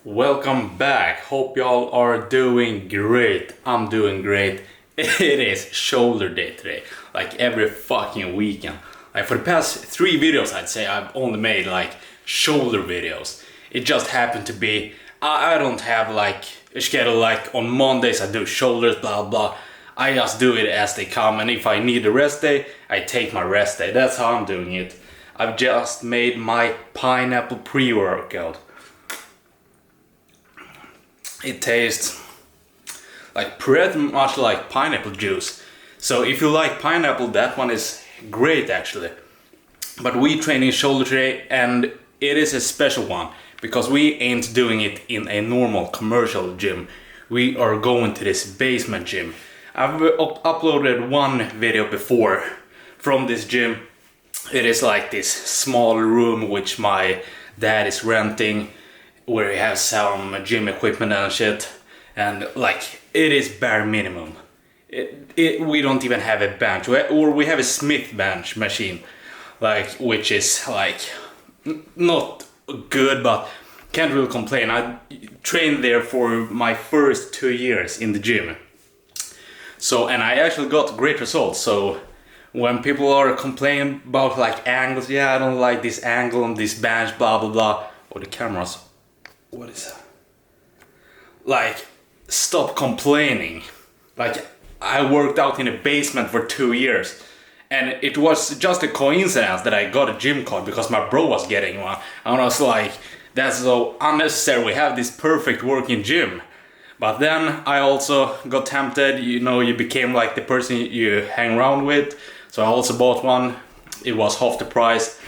Welcome back. Hope y'all are doing great. I'm doing great. It is shoulder day today, like every fucking weekend. Like for the past 3 videos, I'd say I've only made like shoulder videos. It just happened to be I don't have like a schedule like on Mondays I do shoulders, blah blah. I just do it as they come, and if I need a rest day, I take my rest day. That's how I'm doing it. I've just made my pineapple pre-workout. It tastes like pretty much like pineapple juice. So if you like pineapple, that one is great actually. But we training shoulder today, and it is a special one because we ain't doing it in a normal commercial gym. We are going to this basement gym. I've uploaded one video before from this gym. It is like this small room which my dad is renting, where he has some gym equipment and shit, and like it is bare minimum. We don't even have a bench, or we have a Smith bench machine, like which is like not good, but can't really complain. I trained there for my first 2 years in the gym, so and I actually got great results. So when people are complaining about like angles, yeah, I don't like this angle on this bench, blah blah blah, or the cameras. What is that? Like, stop complaining. Like, I worked out in a basement for 2 years, and it was just a coincidence that I got a gym card because my bro was getting one. And I was like, that's so unnecessary. We have this perfect working gym. But then I also got tempted. You know, you became like the person you hang around with. So I also bought one. It was half the price,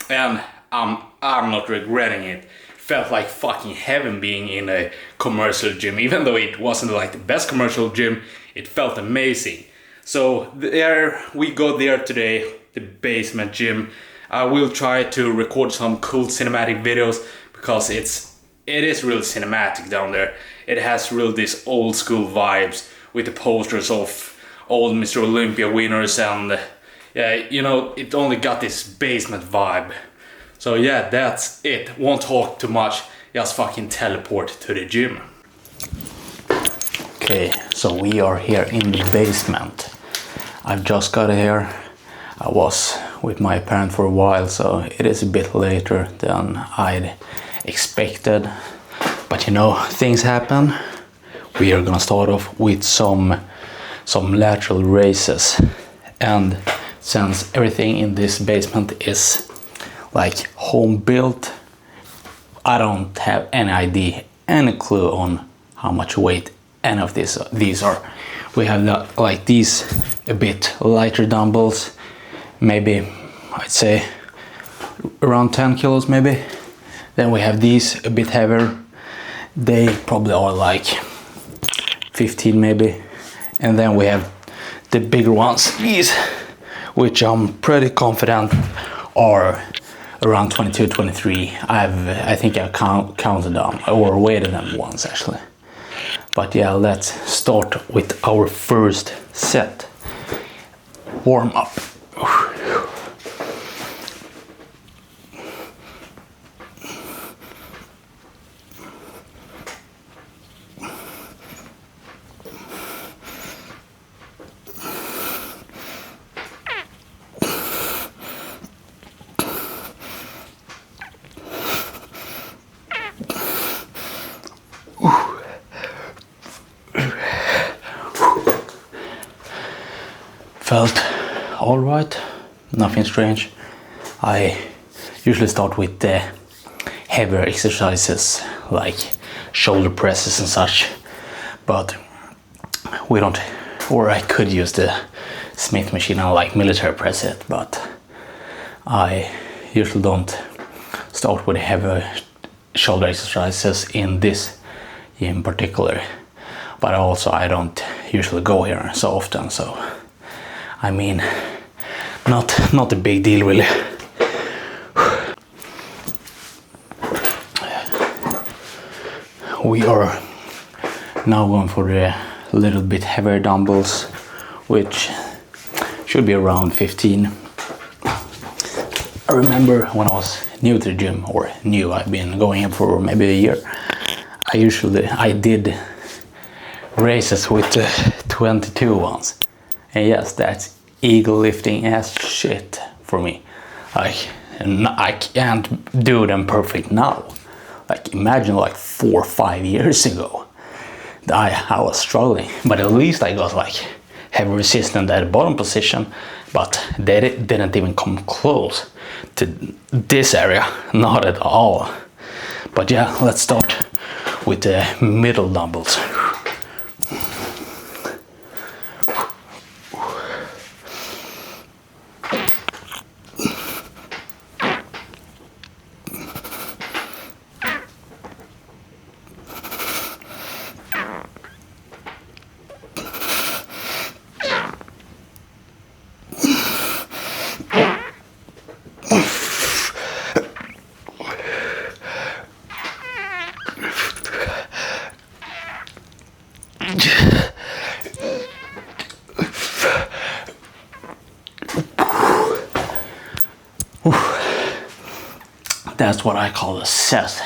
and I'm not regretting it. Felt like fucking heaven being in a commercial gym. Even though it wasn't like the best commercial gym, it felt amazing. So there we go there today, the basement gym. I will try to record some cool cinematic videos because it is really cinematic down there. It has really these old school vibes with the posters of old Mr. Olympia winners, and yeah, you know, it only got this basement vibe. So yeah, that's it. Won't talk too much, just fucking teleport to the gym. Okay, so we are here in the basement. I've just got here. I was with my parent for a while, so it is a bit later than I'd expected. But you know, things happen. We are gonna start off with some lateral raises. And since everything in this basement is like home built, I don't have any idea, any clue on how much weight any of these are. We have like these a bit lighter dumbbells, maybe I'd say around 10 kilos maybe. Then we have these a bit heavier. They probably are like 15 maybe. And then we have the bigger ones, these, which I'm pretty confident are around 22, 23. I think I counted them or weighted them once actually. But yeah, let's start with our first set. Warm up. Felt all right, nothing strange. I usually start with the heavier exercises like shoulder presses and such, but we don't, or I could use the Smith machine. I like military press it, but I usually don't start with heavy shoulder exercises in this in particular. But also I don't usually go here so often, so I mean, not a big deal really. We are now going for the little bit heavier dumbbells, which should be around 15. I remember when I was new to the gym, or new, I've been going here for maybe a year. I did races with 22 ones, and yes, that's eagle lifting as shit for me. Like, I can't do them perfect now. Like, imagine like 4 or 5 years ago, I was struggling, but at least I got like heavy resistance at the bottom position, but they didn't even come close to this area, not at all. But yeah, let's start with the middle dumbbells. That's what I call a set.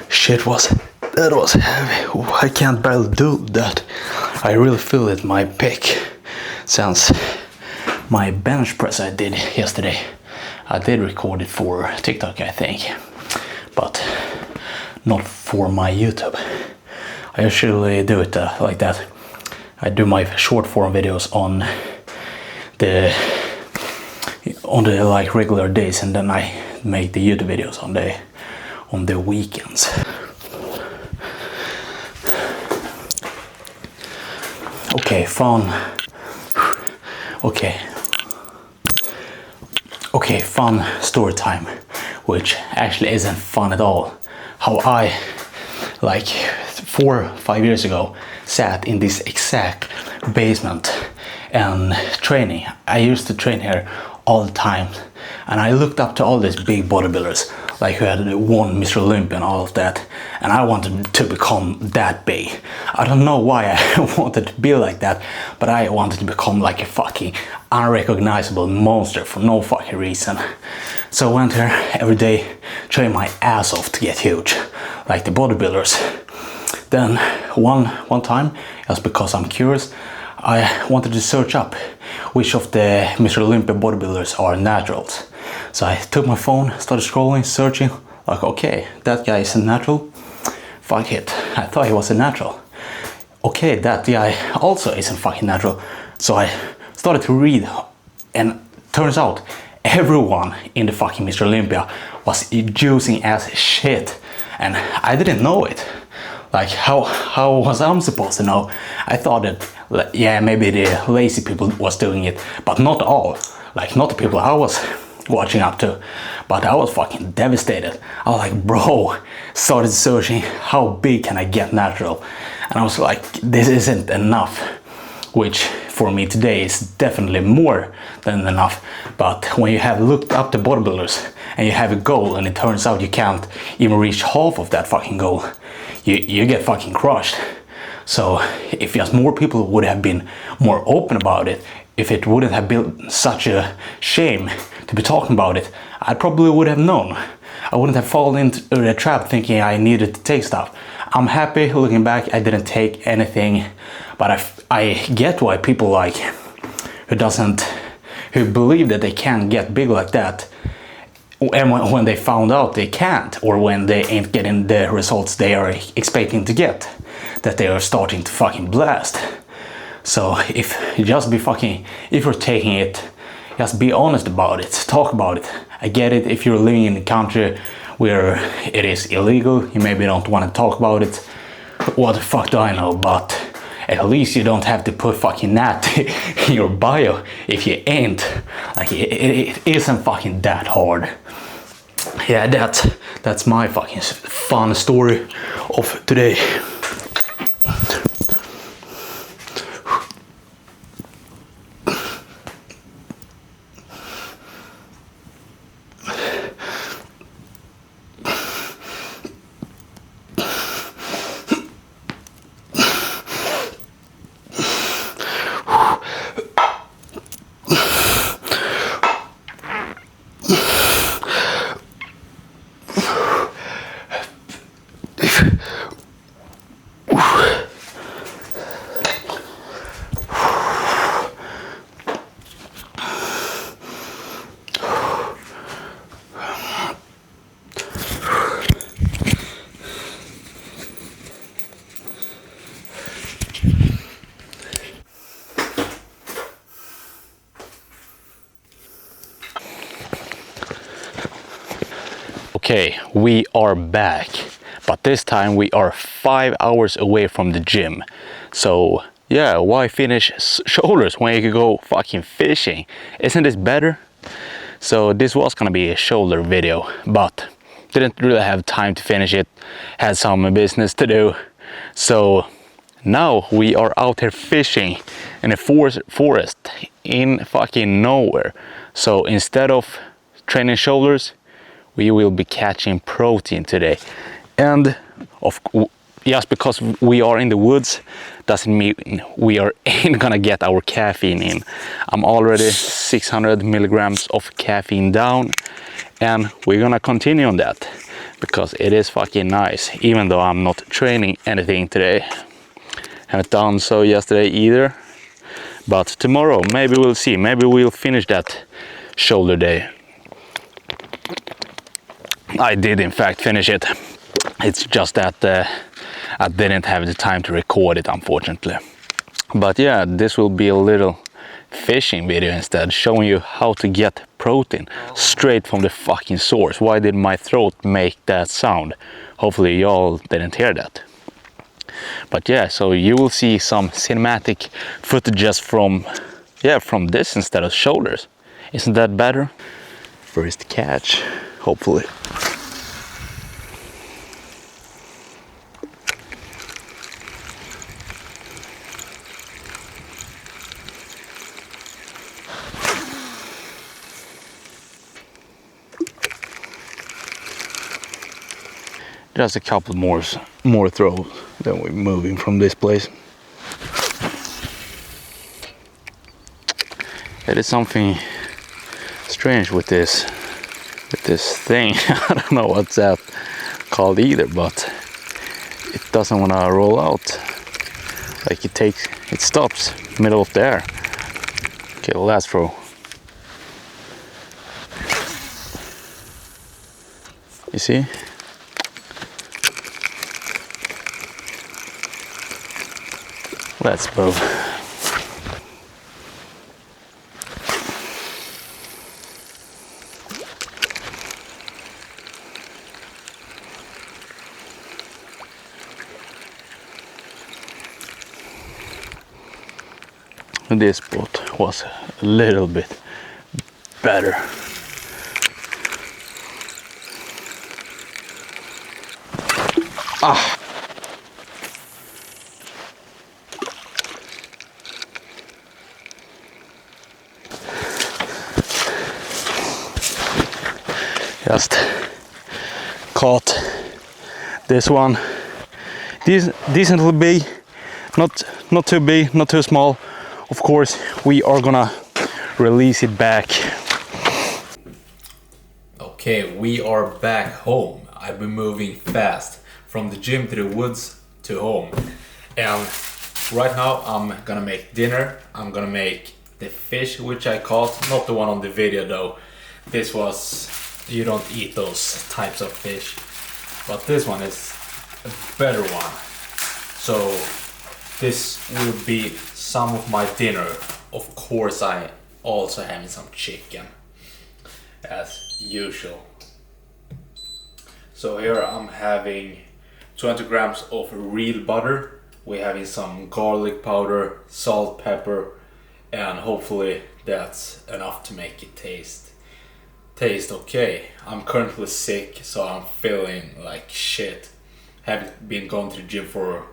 That was heavy. I can't barely do that. I really feel it in my pec. Since my bench press I did yesterday, I did record it for TikTok, I think, but not for my YouTube. I usually do it like that. I do my short form videos on the like regular days, and then I make the YouTube videos on the weekends. Okay, fun. Okay, fun story time, which actually isn't fun at all. How I, like 4 or 5 years ago, sat in this exact basement and training. I used to train here all the time, and I looked up to all these big bodybuilders, like who had won Mr. Olympia and all of that, and I wanted to become that big. I don't know why I wanted to be like that, but I wanted to become like a fucking unrecognizable monster for no fucking reason. So I went here every day, trained my ass off to get huge, like the bodybuilders. Then one time, just because I'm curious, I wanted to search up which of the Mr. Olympia bodybuilders are naturals. So I took my phone, started scrolling, searching, like, okay, that guy is a natural. Fuck it, I thought he was a natural. Okay, that guy also isn't fucking natural. So I started to read, and turns out everyone in the fucking Mr. Olympia was juicing as shit, and I didn't know it. Like, how was I supposed to know? I thought that, yeah, maybe the lazy people was doing it, but not all. Like, not the people I was watching up to. But I was fucking devastated. I was like, bro, started searching how big can I get natural, and I was like, this isn't enough. Which for me today is definitely more than enough. But when you have looked up the bodybuilders and you have a goal, and it turns out you can't even reach half of that fucking goal, you get fucking crushed. So if just more people would have been more open about it, if it wouldn't have been such a shame to be talking about it, I probably would have known. I wouldn't have fallen into the trap thinking I needed to take stuff. I'm happy looking back, I didn't take anything, but I get why people like who believe that they can get big like that, and when they found out they can't, or when they ain't getting the results they are expecting to get, that they are starting to fucking blast. So if you're taking it, just be honest about it, talk about it. I get it, if you're living in a country where it is illegal, you maybe don't want to talk about it. What the fuck do I know? But at least you don't have to put fucking that in your bio if you ain't. Like, it isn't fucking that hard. Yeah, that's my fucking fun story of today. Okay, we are back, but this time we are 5 hours away from the gym. So yeah, why finish shoulders when you could go fucking fishing? Isn't this better? So this was gonna be a shoulder video, but didn't really have time to finish it. Had some business to do. So now we are out here fishing in a forest in fucking nowhere. So instead of training shoulders, we will be catching protein today. And just because we are in the woods doesn't mean we ain't gonna get our caffeine in. I'm already 600 milligrams of caffeine down, and we're gonna continue on that because it is fucking nice, even though I'm not training anything today. Haven't done so yesterday either, but tomorrow maybe we'll see. Maybe we'll finish that shoulder day. I did in fact finish it. It's just that I didn't have the time to record it, unfortunately. But yeah, this will be a little fishing video instead, showing you how to get protein straight from the fucking source. Why did my throat make that sound? Hopefully y'all didn't hear that. But yeah, so you will see some cinematic footages from this instead of shoulders. Isn't that better? First catch, hopefully. Just a couple more throws, then we're moving from this place. It is something strange with this thing. I don't know what's that called either, but it doesn't want to roll out. Like it stops middle of the air. Okay, last throw. You see? Let's move. This spot was a little bit better. Just caught this one. Decently big, not too big, not too small. Of course, we are gonna release it back. Okay, we are back home. I've been moving fast from the gym to the woods to home. And right now I'm gonna make dinner. I'm gonna make the fish which I caught, not the one on the video though. This was, you don't eat those types of fish. But this one is a better one. So this will be some of my dinner. Of course I also having some chicken as usual. So here I'm having 20 grams of real butter. We're having some garlic powder, salt, pepper, and hopefully that's enough to make it taste okay. I'm currently sick, so I'm feeling like shit. Haven't been going to the gym for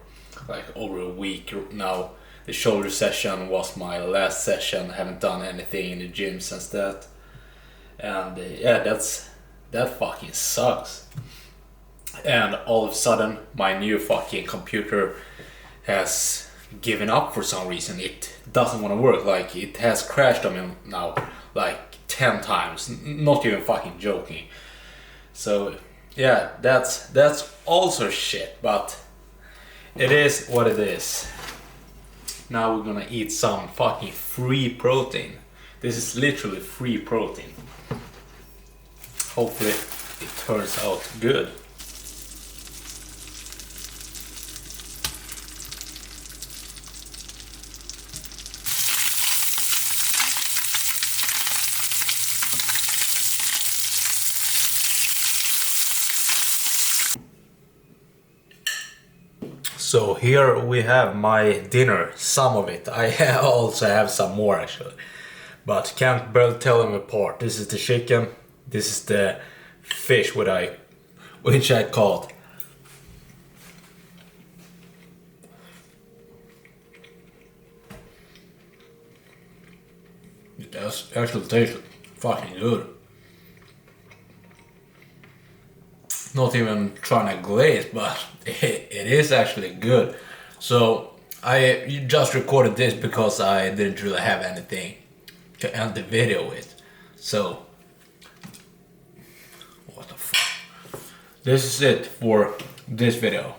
like over a week now. The shoulder session was my last session. I haven't done anything in the gym since that. And yeah, that fucking sucks. And all of a sudden my new fucking computer has given up for some reason. It doesn't want to work. Like, it has crashed on me now like 10 times. Not even fucking joking. So yeah, that's also shit, but it is what it is. Now we're gonna eat some fucking free protein. This is literally free protein. Hopefully it turns out good. So here we have my dinner, some of it. I also have some more actually, but can't barely tell them apart. This is the chicken, this is the fish which I caught. It does actually taste fucking good. Not even trying to glaze, but it is actually good. So I just recorded this because I didn't really have anything to end the video with. So what the fuck? This is it for this video.